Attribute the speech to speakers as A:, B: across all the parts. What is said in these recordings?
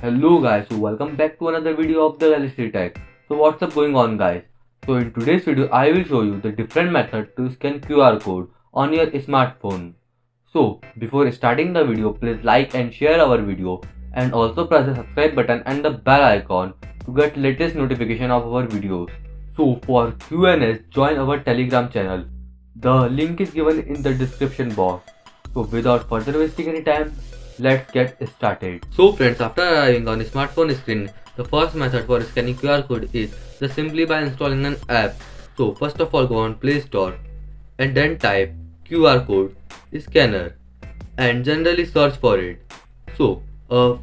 A: Hello guys, so welcome back to another video of the Realistic Tech. So what's up going on guys? So in today's video I will show you the different method to scan QR code on your smartphone. So before starting the video, please like and share our video and also press the subscribe button and the bell icon to get latest notification of our videos. So for Q&As, join our Telegram channel. The link is given in the description box. So without further wasting any time, let's get started. So friends, after arriving on a smartphone screen, the first method for scanning QR code is just simply by installing an app. So first of all, go on Play Store and then type QR code scanner and generally search for it. So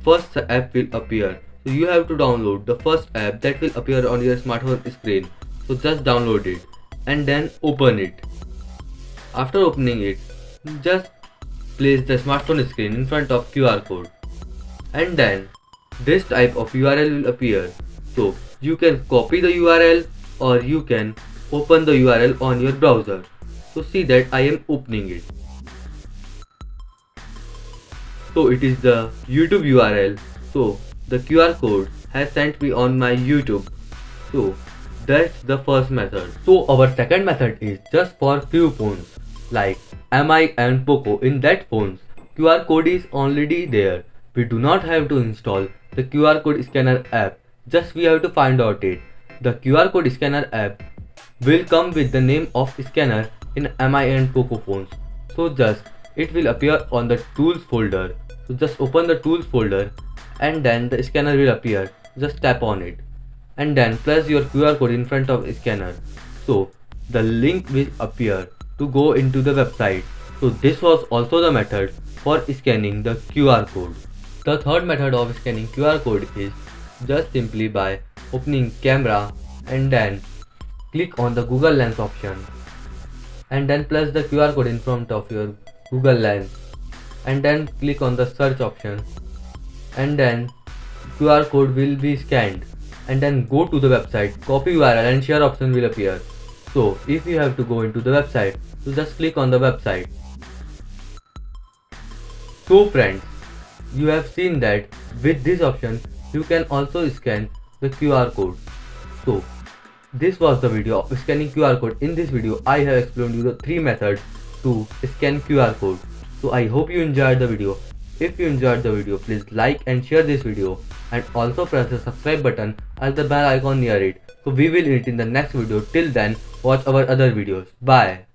A: first app will appear. So you have to download the first app that will appear on your smartphone screen. So just download it and then open it. After opening it, just place the smartphone screen in front of QR code and then this type of URL will appear. So you can copy the URL or you can open the URL on your browser. So see that I am opening it. So it is the YouTube URL. So the QR code has sent me on my YouTube. So that's the first method. So our second method is just for few phones like MI and Poco. In that phones, QR code is already there. We do not have to install the QR code scanner app. Just we have to find out it. The QR code scanner app will come with the name of scanner in MI and Poco phones. So just it will appear on the tools folder. So just open the tools folder and then the scanner will appear. Just tap on it and then place your QR code in front of scanner. So the link will appear to go into the website. So this was also the method for scanning the QR code. The third method of scanning QR code is just simply by opening camera and then click on the Google Lens option and then place the QR code in front of your Google Lens and then click on the search option and then QR code will be scanned and then go to the website, copy URL and share option will appear. So if you have to go into the website, so just click on the website. So friends, you have seen that with this option you can also scan the QR code. So this was the video of scanning QR code. In this video I have explained you the three methods to scan QR code. So I hope you enjoyed the video. If you enjoyed the video, please like and share this video and also press the subscribe button and the bell icon near it. So we will meet in the next video. Till then, watch our other videos. Bye.